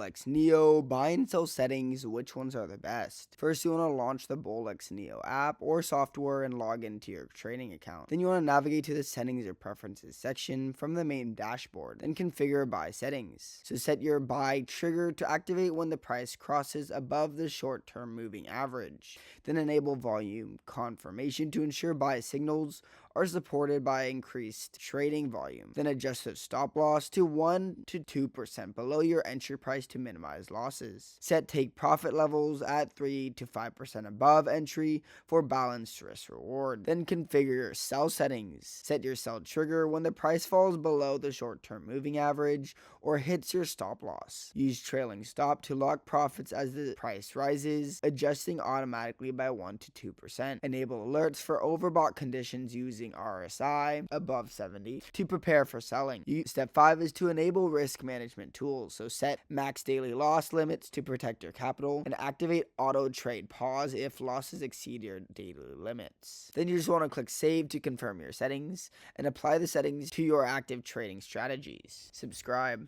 Bullx Neo, buy and sell settings, which ones are the best? First, you want to launch the Bullx Neo app or software and log into your trading account. Then you want to navigate to the settings or preferences section from the main dashboard. Then configure buy settings. So set your buy trigger to activate when the price crosses above the short-term moving average. Then enable volume confirmation to ensure buy signals are supported by increased trading volume. Then adjust the stop loss to 1 to 2% below your entry price to minimize losses. Set take profit levels at 3 to 5% above entry for balanced risk reward. Then configure your sell settings. Set your sell trigger when the price falls below the short-term moving average or hits your stop loss. Use trailing stop to lock profits as the price rises, adjusting automatically by 1 to 2%. Enable alerts for overbought conditions using RSI above 70 to prepare for selling. Step 5 is to enable risk management tools. So set max daily loss limits to protect your capital and activate auto trade pause if losses exceed your daily limits. Then you just want to click save to confirm your settings and apply the settings to your active trading strategies. Subscribe.